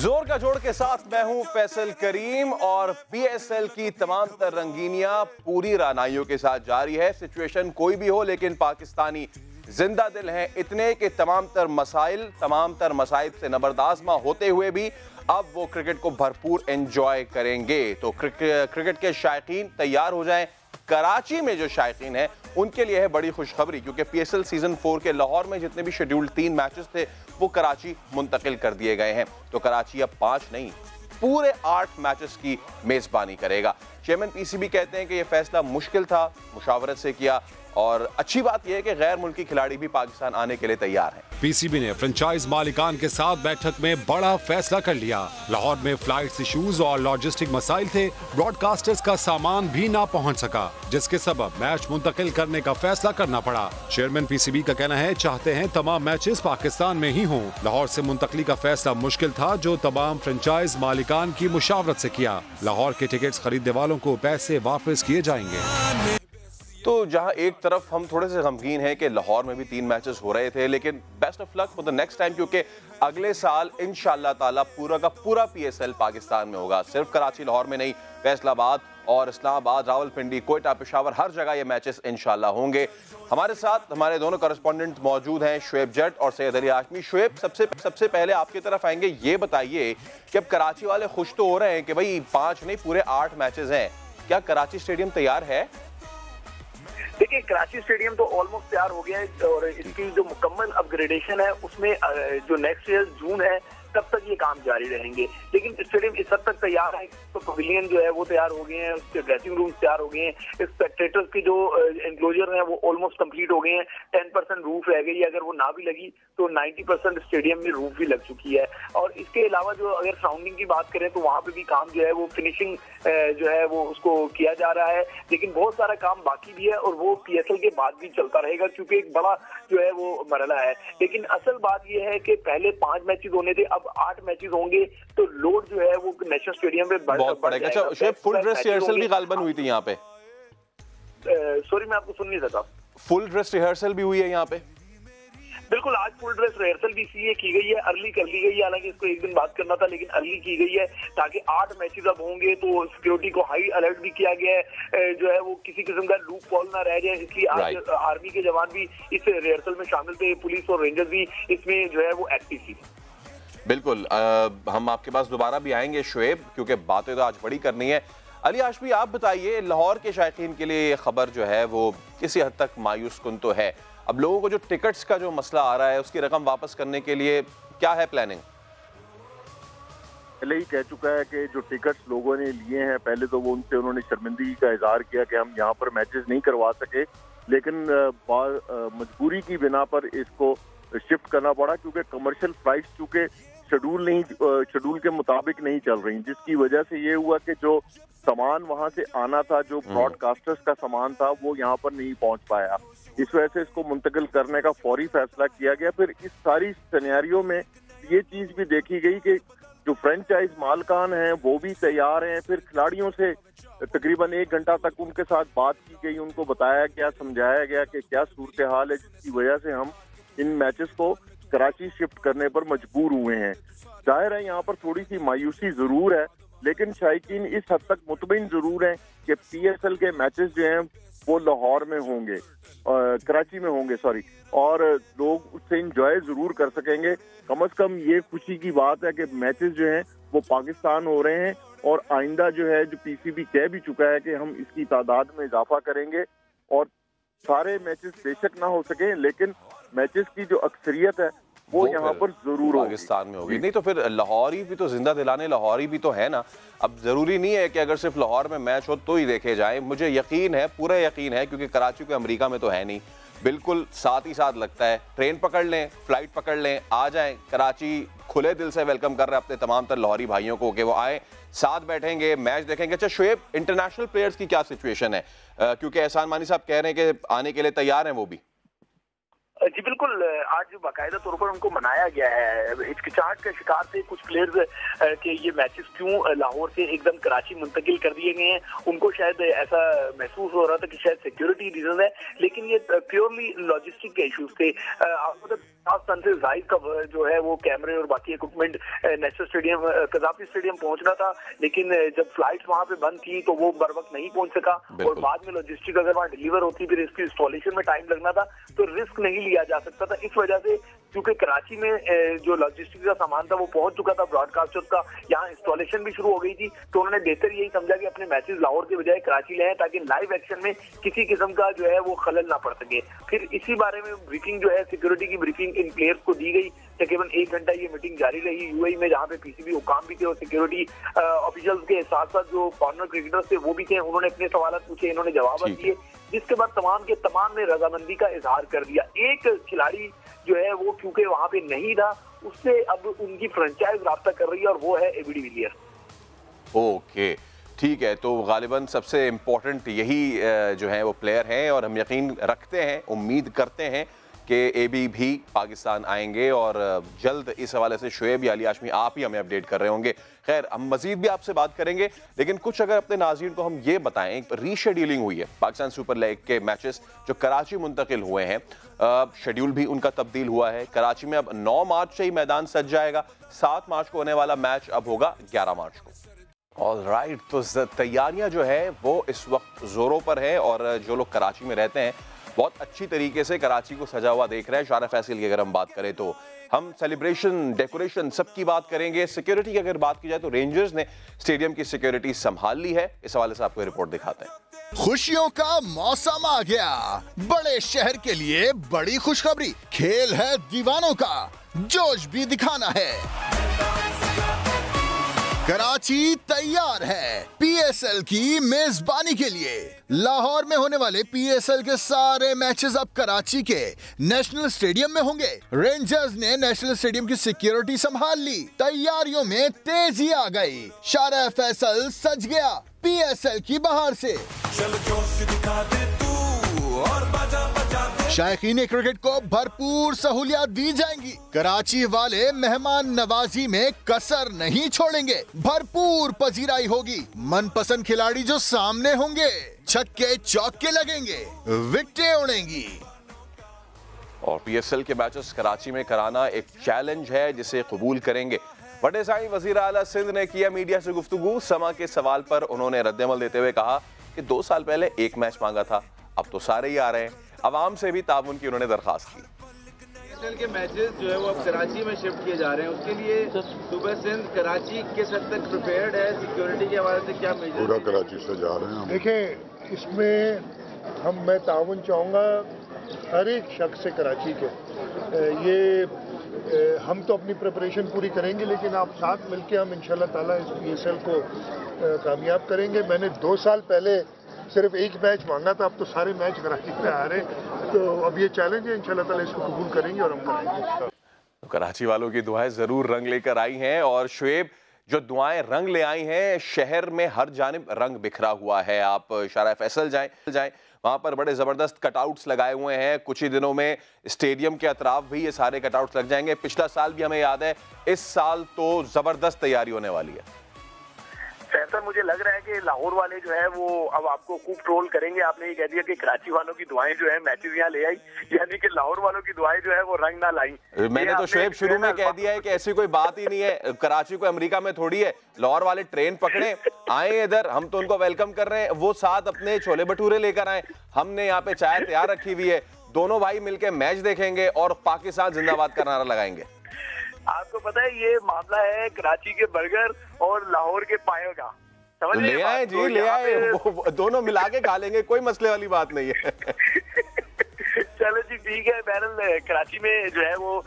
जोर का जोड़ के साथ मैं हूं फैसल करीम और पीएसएल की तमाम तर रंगीनियां पूरी रानाइयों के साथ जारी है। सिचुएशन कोई भी हो लेकिन पाकिस्तानी जिंदा दिल हैं इतने कि तमाम तर मसाइब से नबरदाज़मा होते हुए भी अब वो क्रिकेट को भरपूर एंजॉय करेंगे। तो क्रिकेट के शायकीन तैयार हो जाएं। कराची में जो शायकीन है उनके लिए है बड़ी खुशखबरी, क्योंकि पीएसएल सीजन 4 के लाहौर में जितने भी शेड्यूल्ड 3 मैचेस थे वो कराची मुंतकिल कर दिए गए हैं। तो कराची अब 5 नहीं पूरे 8 मैचेस की मेजबानी करेगा। चेयरमैन पीसीबी कहते हैं कि यह फैसला मुश्किल था, मुशावरत से किया, और अच्छी बात यह है कि गैर मुल्की खिलाड़ी भी पाकिस्तान आने के लिए तैयार हैं। पीसीबी ने फ्रेंचाइज मालिकान के साथ बैठक में बड़ा फैसला कर लिया। लाहौर में फ्लाइट्स इशूज और लॉजिस्टिक मसाइल थे, ब्रॉडकास्टर्स का सामान भी ना पहुंच सका, जिसके सबब मैच मुंतकिल करने का फैसला करना पड़ा। चेयरमैन पीसीबी का कहना है चाहते हैं तमाम मैचेस पाकिस्तान में ही हों। लाहौर से मुंतकली का फैसला मुश्किल था, जो तमाम फ्रेंचाइज मालिकान की मुशावरत से किया। लाहौर के टिकट्स खरीदने वालों को पैसे वापस किए जाएंगे। तो जहां एक तरफ हम थोड़े से गमगीन हैं कि लाहौर में भी 3 मैचेस हो रहे थे, लेकिन best of luck for the next time, क्योंकि अगले साल इंशाअल्लाह ताला पूरा का पूरा पीएसएल पाकिस्तान में होगा। सिर्फ कराची लाहौर में नहीं, फैसलाबाद और इस्लामाबाद, रावलपिंडी, कोयटा, पेशावर, हर जगह ये मैचेस इंशाअल्लाह होंगे। हमारे साथ हमारे दोनों कॉरेस्पॉन्डेंट मौजूद हैं, शुएब जट और सैयद अली हाशमी। शुएब, सबसे पहले आपकी तरफ आएंगे। ये बताइए कि अब कराची वाले खुश तो हो रहे हैं कि भाई 5 नहीं पूरे 8 मैचेस हैं, क्या कराची स्टेडियम तैयार है? देखिए, कराची स्टेडियम तो ऑलमोस्ट तैयार हो गया है और इसकी जो मुकम्मल अपग्रेडेशन है उसमें जो नेक्स्ट ईयर जून है तब तक ये काम जारी रहेंगे। लेकिन स्टेडियम इस हद तक तैयार है तो पवेलियन जो है वो तैयार हो गए हैं, उसके ड्रेसिंग रूम तैयार हो गए हैं, स्पेक्टेटर्स की जो एनक्लोजर है वो ऑलमोस्ट कंप्लीट हो गए हैं। 10% रूफ रह गई है, अगर वो ना भी लगी तो 90% स्टेडियम में रूफ भी लग चुकी है। और इसके अलावा जो अगर सराउंडिंग की बात करें तो वहाँ पे भी काम जो है वो फिनिशिंग जो है वो उसको किया जा रहा है, लेकिन बहुत सारा काम बाकी भी है और वो पीएसएल के बाद भी चलता रहेगा, क्योंकि एक बड़ा जो है वो मरला है। लेकिन असल बात ये है कि पहले 5 मैचेस होने थे, अब 8 मैचेस होंगे, तो लोड जो है वो नेशनल स्टेडियम में बहुत पड़ेगा। अच्छा, फुल ड्रेस रिहर्सल भी गालिबन हुई थी यहाँ पे? सॉरी, मैं आपको सुन नहीं सका। फुल ड्रेस रिहर्सल भी हुई है यहाँ पे? बिल्कुल, आज फुल ड्रेस रिहर्सल भी इसलिए की गई है, अर्ली कर ली गई है। हालांकि इसको एक दिन बात करना था, लेकिन अर्ली की गई है ताकि 8 मैचेस अब होंगे तो सिक्योरिटी को हाई अलर्ट भी किया गया है, जो है वो किसी किस्म का लूप हॉल ना रह जाए। इसलिए आज आर्मी के जवान भी इस रिहर्सल में शामिल थे, पुलिस और रेंजर्स भी इसमें जो है वो एक्टिव थी। बिल्कुल, हम आपके पास दोबारा भी आएंगे शुएब, क्योंकि बातें तो आज बड़ी करनी है। अली हाशमी, आप बताइए, लाहौर के शायकीन के लिए ये खबर जो है वो किसी हद तक मायूस कुन तो है। अब लोगों को जो टिकट्स का जो मसला आ रहा है उसकी रकम वापस करने के लिए क्या है प्लानिंग? पहले ही कह चुका है कि जो टिकट्स लोगों ने लिए हैं, पहले तो वो उन्होंने शर्मिंदगी का इजहार किया कि हम यहाँ पर मैचेस नहीं करवा सके, लेकिन मजबूरी की बिना पर इसको शिफ्ट करना पड़ा, क्योंकि कमर्शियल फ्लाइट्स चूंकि शेड्यूल के मुताबिक नहीं चल रही, जिसकी वजह से ये हुआ कि जो सामान वहां से आना था, जो ब्रॉडकास्टर्स का सामान था, वो यहाँ पर नहीं पहुंच पाया। इस वजह से इसको मुंतकिल करने का फौरी फैसला किया गया। फिर इस सारी सिनेरियो में ये चीज भी देखी गई कि जो फ्रेंचाइज मालकान हैं वो भी तैयार हैं। फिर खिलाड़ियों से तकरीबन 1 घंटा तक उनके साथ बात की गई, उनको बताया गया, समझाया गया कि क्या सूरत हाल है, जिसकी वजह से हम इन मैचेस को कराची शिफ्ट करने पर मजबूर हुए हैं। जाहिर है यहाँ पर थोड़ी सी मायूसी जरूर है, लेकिन शायकीन इस हद तक मुतमिन जरूर हैं कि पीएसएल के मैचेस जो हैं वो लाहौर में होंगे, कराची में होंगे सॉरी, और लोग उससे इंजॉय जरूर कर सकेंगे। कम से कम ये खुशी की बात है कि मैचेस जो हैं वो पाकिस्तान हो रहे हैं, और आइंदा जो है जो पीसीबी कह भी चुका है कि हम इसकी तादाद में इजाफा करेंगे, और सारे मैचेस बेशक ना हो सके लेकिन मैचेस की जो अक्सरियत है वो यहाँ पर जरूर पाकिस्तान में होगी। नहीं तो फिर लाहौरी भी तो जिंदा दिलाने लाहौरी भी तो है ना। अब जरूरी नहीं है कि अगर सिर्फ लाहौर में मैच हो तो ही देखे जाए। मुझे यकीन है, पूरा यकीन है, क्योंकि कराची को अमेरिका में तो है नहीं, बिल्कुल साथ ही साथ लगता है। ट्रेन पकड़ लें, फ्लाइट पकड़ लें, आ जाएं कराची। खुले दिल से वेलकम कर रहे हैं अपने तमाम तर लाहौरी भाइयों को कि वो आए, साथ बैठेंगे, मैच देखेंगे। अच्छा शुएब, इंटरनेशनल प्लेयर्स की क्या सिचुएशन है? क्योंकि एहसान मानी साहब कह रहे हैं कि आने के लिए तैयार हैं वो भी। जी बिल्कुल, आज बाकायदा तौर पर उनको मनाया गया है। हिचकिचाहट का शिकार थे कुछ प्लेयर्स के ये मैचेस क्यों लाहौर से एकदम कराची मुंतकिल कर दिए गए हैं। उनको शायद ऐसा महसूस हो रहा था कि शायद सिक्योरिटी रीजन है, लेकिन ये प्योरली लॉजिस्टिक के इश्यूज थे। मतलब 50 टन से जायद का जो है वो कैमरे और बाकी equipment national stadium Gaddafi stadium पहुंचना था, लेकिन जब फ्लाइट्स वहां पे बंद की तो वो बर वक्त नहीं पहुंच सका और बाद में लॉजिस्टिक अगर वहां डिलीवर होती फिर इसकी इंस्टॉलेशन में टाइम लगना था, तो रिस्क नहीं लिया जा सकता था। इस वजह से क्योंकि कराची में जो लॉजिस्टिक का सामान था वो पहुंच चुका था, ब्रॉडकास्टर्स का यहाँ इंस्टॉलेशन भी शुरू हो गई थी, तो उन्होंने बेहतर यही समझा कि अपने मैचेस लाहौर के बजाय कराची ले आए ताकि लाइव एक्शन में किसी किस्म का जो है वो खलल ना पड़ सके। फिर इसी बारे में ब्रीफिंग जो है सिक्योरिटी की ब्रीफिंग इन प्लेयर्स को दी गई। तकरीबन 1 घंटा ये मीटिंग जारी रही यूएई में, जहाँ पे पीसीबी हुकाम भी थे और सिक्योरिटी ऑफिशियल्स के साथ साथ जो फॉरेनर क्रिकेटर्स थे वो भी थे। उन्होंने अपने सवाल पूछे, इन्होंने जवाब दिए, जिसके बाद तमाम के तमाम ने रजामंदी का इजहार कर दिया। एक खिलाड़ी जो है वो क्योंकि वहां पे नहीं था, उससे अब उनकी फ्रेंचाइज राब्ता कर रही है और वो है एबी डिविलियर्स। ओके, ठीक है, तो गालिबन सबसे इम्पोर्टेंट यही जो है वो प्लेयर हैं और हम यकीन रखते हैं, उम्मीद करते हैं कि एबी भी पाकिस्तान आएंगे और जल्द इस हवाले से शुएब या अली हाशमी आप ही हमें अपडेट कर रहे होंगे। खैर, हम मजीद भी आपसे बात करेंगे, लेकिन कुछ अगर अपने नाज़रीन को हम ये बताएं, रीशेड्यूलिंग हुई है पाकिस्तान सुपर लीग के मैचेस जो कराची मुंतकिल हुए हैं, शेड्यूल भी उनका तब्दील हुआ है। कराची में अब 9 मार्च से ही मैदान सज जाएगा, 7 मार्च को होने वाला मैच अब होगा 11 मार्च को। ऑलराइट, तो तैयारियां जो है वो इस वक्त जोरों पर है और जो लोग कराची में रहते हैं बहुत अच्छी तरीके से कराची को सजा हुआ देख रहे हैं। शारा फैसल की अगर हम बात करें तो हम सेलिब्रेशन, डेकोरेशन सब की बात करेंगे। सिक्योरिटी की अगर बात की जाए तो रेंजर्स ने स्टेडियम की सिक्योरिटी संभाल ली है। इस हवाले से आपको रिपोर्ट दिखाते हैं। खुशियों का मौसम आ गया, बड़े शहर के लिए बड़ी खुशखबरी, खेल है दीवानों का, जोश भी दिखाना है। कराची तैयार है पीएसएल की मेजबानी के लिए। लाहौर में होने वाले पीएसएल के सारे मैचेस अब कराची के नेशनल स्टेडियम में होंगे। रेंजर्स ने नेशनल स्टेडियम की सिक्योरिटी संभाल ली, तैयारियों में तेजी आ गई। शारा फैसल सज गया पीएसएल की बहार से। चल जोश दिखा दे तू और बजा बजा दे। शायकीन क्रिकेट को भरपूर सहूलियत दी जाएंगी। कराची वाले मेहमान नवाजी में कसर नहीं छोड़ेंगे, भरपूर पजीराई होगी। मनपसंद खिलाड़ी जो सामने होंगे, छक्के चौके लगेंगे, विकेटें उड़ेंगी। और पीएसएल के मैचेस कराची में कराना एक चैलेंज है जिसे कबूल करेंगे। बड़े साईं वजीर आला सिंध ने किया मीडिया से गुफ्तगू। समा के सवाल पर उन्होंने रद्दमल देते हुए कहा कि 2 साल पहले एक मैच मांगा था, अब तो सारे ही आ रहे हैं। अवाम से भी ताउन की उन्होंने दरखास्त की। पीएसएल के मैचेस जो है वो अब कराची में शिफ्ट किए जा रहे हैं, उसके लिए सूबा सिंध कराची किस हद तक प्रिपेयर्ड है? सिक्योरिटी के हवाले से क्या मेजर? पूरा कराची से जा रहे हैं। देखें, इसमें मैं ताउन चाहूँगा हर एक शख्स से कराची के। हम तो अपनी प्रिपरेशन पूरी करेंगे, लेकिन आप साथ मिलके हम इंशाल्लाह ताला इस पीएसएल को कामयाब करेंगे। मैंने 2 साल पहले सिर्फ एक मैच मांगा था, अब तो सारे मैच कराची में आ रहे, तो अब ये चैलेंज है, इंशाल्लाह ताला इसको कबूल करेंगे और हम करेंगे। तो कराची वालों की दुआएं जरूर रंग लेकर आई हैं और शुएब जो दुआएं रंग ले आई हैं, शहर में हर जानिब रंग बिखरा हुआ है। आप शारा फैसल जाएं, वहाँ पर बड़े ज़बरदस्त कटआउट्स लगाए हुए हैं। कुछ ही दिनों में स्टेडियम के अतराफ भी ये सारे कटआउट्स लग जाएंगे। पिछला साल भी हमें याद है, इस साल तो ज़बरदस्त तैयारी होने वाली है। ऐसा मुझे लग रहा है कि लाहौर वाले जो है वो अब आपको खूब ट्रोल करेंगे। आपने ये कह दिया कि कराची वालों की दुआएं जो है मैचेस यहाँ ले आई, यानी कि लाहौर वालों की दुआएं जो है वो रंग ना लाई। मैंने तो शुएब शुरू में कह दिया है कि ऐसी कोई बात ही नहीं है। कराची को अमेरिका में थोड़ी है। लाहौर वाले ट्रेन पकड़े आए इधर, हम तो उनको वेलकम कर रहे हैं। वो साथ अपने छोले भटूरे लेकर आए, हमने यहाँ पे चाय तैयार रखी हुई है। दोनों भाई मिलकर मैच देखेंगे और पाकिस्तान जिंदाबाद का नारा लगाएंगे। आपको पता है ये मामला है कराची के बर्गर और लाहौर के पायों का। ले आए जी, ले आए, दोनों मिला के खा लेंगे, कोई मसले वाली बात नहीं है। चलो जी ठीक है। बहरहाल कराची में जो है वो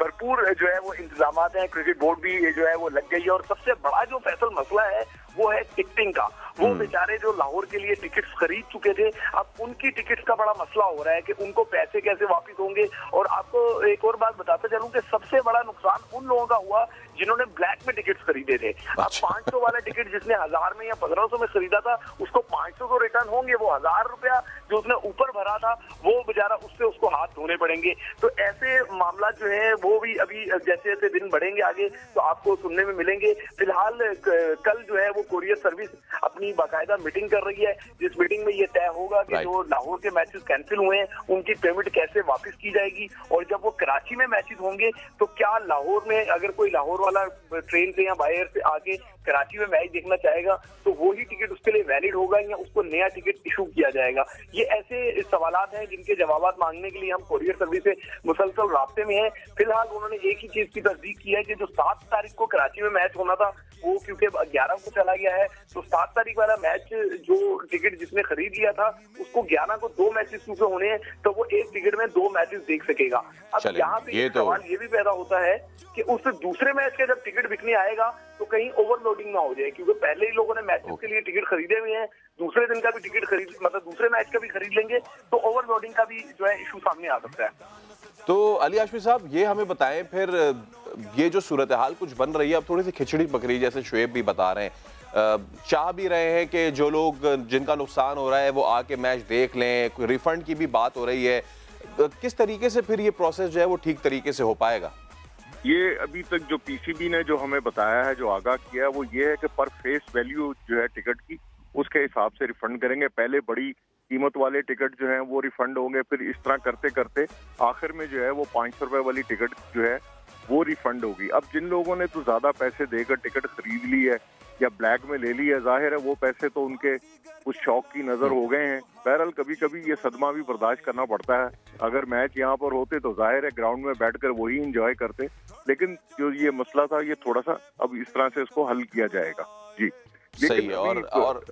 भरपूर जो है वो इंतजामात हैं। क्रिकेट बोर्ड भी जो है वो लग गई है और सबसे बड़ा जो फैसल मसला है वो है टिकटिंग का। वो बेचारे जो लाहौर के लिए टिकट्स खरीद चुके थे, अब उनकी टिकट्स का बड़ा मसला हो रहा है कि उनको पैसे कैसे वापस होंगे। और आपको एक और बात बताते चलूं कि सबसे बड़ा नुकसान उन लोगों का हुआ जिन्होंने ब्लैक में टिकट्स खरीदे थे। अब 500 वाला टिकट जिसने 1000 में या 1500 में खरीदा था, उसको 500 तो रिटर्न होंगे, वो 1000 रुपया जो उसने ऊपर भरा था वो बेचारा उससे उसको हाथ धोने पड़ेंगे। तो ऐसे मामला जो है वो भी अभी जैसे जैसे दिन बढ़ेंगे आगे तो आपको सुनने में मिलेंगे। फिलहाल कल जो है वो कोरियर सर्विस अपनी अपनी बाकायदा मीटिंग कर रही है, जिस मीटिंग में ये तय होगा कि जो लाहौर के मैचेस कैंसिल हुए हैं उनकी पेमेंट कैसे वापस की जाएगी, और जब वो कराची में मैचेस होंगे तो क्या लाहौर में अगर कोई लाहौर वाला ट्रेन से या बाय एयर से आके कराची में मैच देखना चाहेगा तो वो ही टिकट उसके लिए वैलिड होगा या उसको नया टिकट इशू किया जाएगा। ये ऐसे सवालात हैं जिनके जवाब मांगने के लिए हम कोरियर सर्विस से मुसलसल रास्ते में हैं। फिलहाल उन्होंने एक ही चीज की तस्दीक की है कि जो 7 तारीख को कराची में मैच होना था वो क्योंकि 11 को चला गया है, तो 7 तारीख वाला मैच जो टिकट जिसने खरीद लिया था उसको 11 को 2 मैचेस क्योंकि होने हैं तो वो एक टिकट में 2 मैचेस देख सकेगा। अब यहाँ पे ये सवाल ये भी पैदा होता है कि उस दूसरे मैच का जब टिकट बिकने आएगा तो कहीं ओवरलोडिंग ना हो जाए, क्योंकि पहले ही लोगों ने मैचेस के लिए टिकट खरीदे हुए हैं, दूसरे दिन का भी टिकट खरीद मतलब दूसरे मैच का भी खरीद लेंगे तो ओवरलोडिंग का भी जो है इशू सामने आ सकता है। तो अली हाशमी साहब ये हमें बताएं फिर ये जो सूरत हाल कुछ बन रही है, अब थोड़ी सी खिचड़ी पक रही है, जैसे शुएब भी बता रहे हैं, चाह भी रहे हैं कि जो लोग जिनका नुकसान हो रहा है वो आके मैच देख लें, कोई रिफंड की भी बात हो रही है, किस तरीके से फिर ये प्रोसेस जो है वो ठीक तरीके से हो पाएगा? ये अभी तक जो पीसीबी ने जो हमें बताया है, जो आगाह किया है, वो ये है कि पर फेस वैल्यू जो है टिकट की उसके हिसाब से रिफंड करेंगे। पहले बड़ी कीमत वाले टिकट जो हैं वो रिफंड होंगे, फिर इस तरह करते करते आखिर में जो है वो 500 रुपए वाली टिकट जो है वो रिफंड होगी। अब जिन लोगों ने तो ज्यादा पैसे देकर टिकट खरीद ली है या ब्लैक में ले ली है, जाहिर है वो पैसे तो उनके कुछ शौक की नजर हो गए हैं। बहरहाल कभी कभी ये सदमा भी बर्दाश्त करना पड़ता है। अगर मैच यहाँ पर होते तो जाहिर है ग्राउंड में बैठकर वही इंजॉय करते, लेकिन जो ये मसला था ये थोड़ा सा अब इस तरह से इसको हल किया जाएगा। जी सही है। और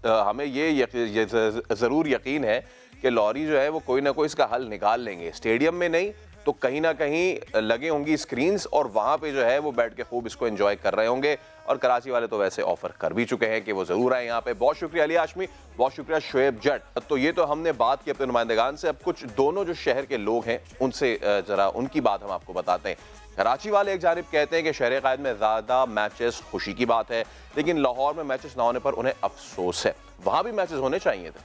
हमें ये जरूर यकीन है कि लॉरी जो है वो कोई ना कोई इसका हल निकाल लेंगे। स्टेडियम में नहीं तो कहीं ना कहीं लगे होंगी स्क्रीन्स और वहां पे जो है वो बैठ के खूब इसको एंजॉय कर रहे होंगे। और कराची वाले तो वैसे ऑफर कर भी चुके हैं कि वो जरूर आए यहाँ पे। बहुत शुक्रिया अली हाशमी, बहुत शुक्रिया शुएब जट। तो ये तो हमने बात की अपने नुमाइंदगान से, अब कुछ दोनों जो शहर के लोग हैं उनसे जरा उनकी बात हम आपको बताते हैं। कराची वाले एक जानिब कहते हैं कि शहर कायद में ज़्यादा मैचेस खुशी की बात है, लेकिन लाहौर में मैचेस ना होने पर उन्हें अफसोस है, वहाँ भी मैचेस होने चाहिए थे।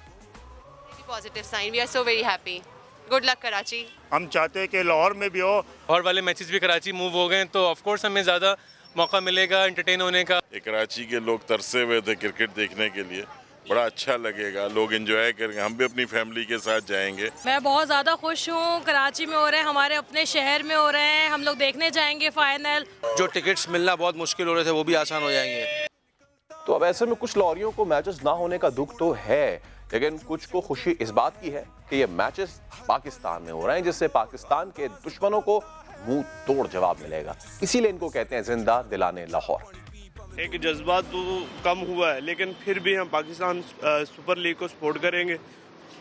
Positive sign, we are so very happy, good luck Karachi. हम चाहते हैं कि लाहौर में भी हो, लाहौर वाले मैचेस भी कराची मूव हो गए तो ऑफ कोर्स हमें ज़्यादा मौका मिलेगा एंटरटेन होने का। कराची के लोग तरसे हुए थे क्रिकेट देखने के लिए, बड़ा अच्छा लगेगा, लोग एंजॉय करेंगे, हम भी अपनी फैमिली के साथ जाएंगे। मैं बहुत ज़्यादा खुश हूँ, कराची में हो रहे हैं, हमारे अपने शहर में हो रहे हैं, हम लोग देखने जाएंगे फाइनल। जो टिकट्स मिलना बहुत मुश्किल हो रहे थे वो भी आसान हो जाएंगे। तो अब ऐसे में कुछ लॉरियों को मैचेस ना होने का दुख तो है, लेकिन कुछ को खुशी इस बात की है कि ये मैचेस पाकिस्तान में हो रहे हैं, जिससे पाकिस्तान के दुश्मनों को मुंह तोड़ जवाब मिलेगा। इसीलिए इनको कहते हैं जिंदा दिलाने लाहौर। एक जज्बा तो कम हुआ है, लेकिन फिर भी हम पाकिस्तान सुपर लीग को सपोर्ट करेंगे।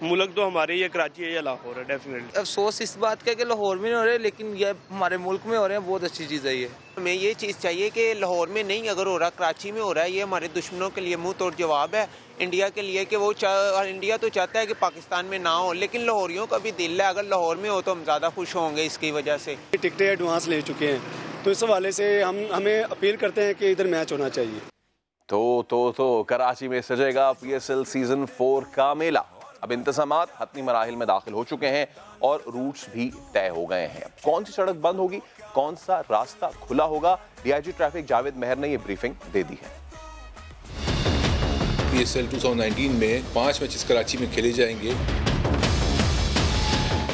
मुल्क तो हमारे ये कराची है या लाहौर है डेफिनेटली। अफसोस इस बात का कि लाहौर में नहीं हो रहे, लेकिन ये हमारे मुल्क में हो रहे हैं, बहुत अच्छी चीज़ है ये। हमें ये चीज़ चाहिए कि लाहौर में नहीं अगर हो रहा कराची में हो रहा है, ये हमारे दुश्मनों के लिए मुंह तोड़ जवाब है इंडिया के लिए कि वो इंडिया तो चाहता है कि पाकिस्तान में ना हो, लेकिन लाहौरियों का भी दिल है, अगर लाहौर में हो तो हम ज़्यादा खुश होंगे इसकी वजह से। टिकटें एडवांस ले चुके हैं तो इस हवाले से हमें अपील करते हैं कि इधर मैच होना चाहिए। तो कराची में सजेगा PSL सीजन 4 का मेला। अब इंतजामात हतमी मराहिल में दाखिल हो चुके हैं और रूट्स भी तय हो गए हैं। कौन सी सड़क बंद होगी, कौन सा रास्ता खुला होगा, DIG ट्रैफिक जावेद मेहर ने ये ब्रीफिंग दे दी है। PSL 2019 में 5 मैचेस कराची में खेले जाएंगे,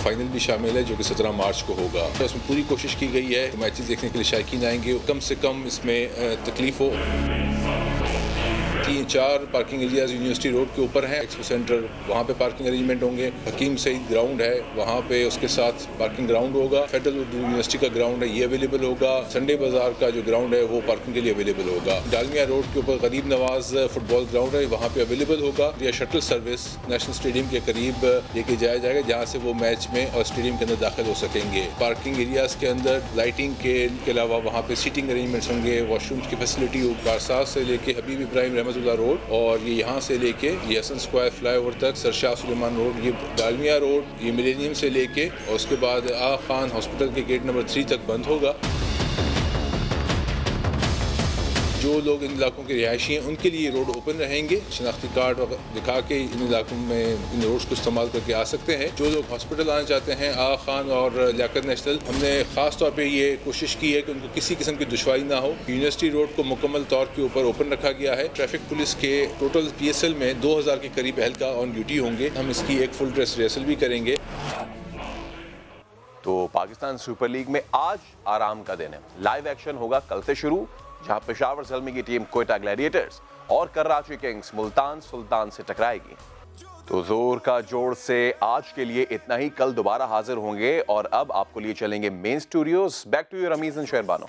फाइनल भी शामिल है जो कि 17 मार्च को होगा। तो इसमें पूरी कोशिश की गई है मैचेस देखने के लिए शायकीन आएंगे, कम से कम इसमें तकलीफ हो। 3-4 पार्किंग एरियाज यूनिवर्सिटी रोड के ऊपर हैं, एक्सपो सेंटर वहाँ पे पार्किंग अरेंजमेंट होंगे, हकीम सईद ग्राउंड है वहाँ पे उसके साथ पार्किंग ग्राउंड होगा, फेडरल उर्दू यूनिवर्सिटी का ग्राउंड है ये अवेलेबल होगा, संडे बाजार का जो ग्राउंड है वो पार्किंग के लिए अवेलेबल होगा, डालमिया रोड के ऊपर गरीब नवाज फुटबॉल ग्राउंड है वहाँ पे अवेलेबल होगा। या शटल सर्विस नेशनल स्टेडियम के करीब लेके जाया जाएगा जहाँ से वो मैच में और स्टेडियम के अंदर दाखिल हो सकेंगे। पार्किंग एरियाज के अंदर लाइटिंग के अलावा वहाँ पे सीटिंग अरेंजमेंट्स होंगे, वॉशरूम्स की फैसिलिटी बारसात से लेके हबीब इब्राहिम रहमतुल्लाह रोड और ये यहाँ से लेके ये हसन स्क्वायर फ्लाईओवर तक, सरशाह सुलेमान रोड, ये डालमिया रोड, ये मिलेनियम से लेके और उसके बाद आगा खान हॉस्पिटल के गेट नंबर 3 तक बंद होगा। जो जो लोग इन इलाकों के रिहायशी हैं उनके लिए रोड ओपन रहेंगे। शनाख्ती कार्ड दिखा के इन इलाकों में इन रोड्स को इस्तेमाल करके आ सकते हैं। जो लोग हॉस्पिटल आना चाहते हैं, आगा खान और लियाकत नेशनल, हमने खास तौर पे ये कोशिश की है कि उनको किसी किस्म की दुश्वारी ना हो। यूनिवर्सिटी रोड को मुकम्मल तौर के ऊपर ओपन रखा गया है। ट्रैफिक पुलिस के टोटल PSL में 2000 के करीब एहलकार ऑन ड्यूटी होंगे। हम इसकी एक फुल ड्रेस रिहर्सल भी करेंगे। तो पाकिस्तान सुपर लीग में आज आराम का दिन है। लाइव एक्शन होगा कल से शुरू, जहां पेशावर ज़ल्मी की टीम क्वेटा ग्लैडिएटर्स और कराची किंग्स मुल्तान सुल्तान से टकराएगी। तो जोर का जोर से आज के लिए इतना ही। कल दोबारा हाजिर होंगे और अब आपको लिए चलेंगे main studios. Back to you Rameez and Sherbano.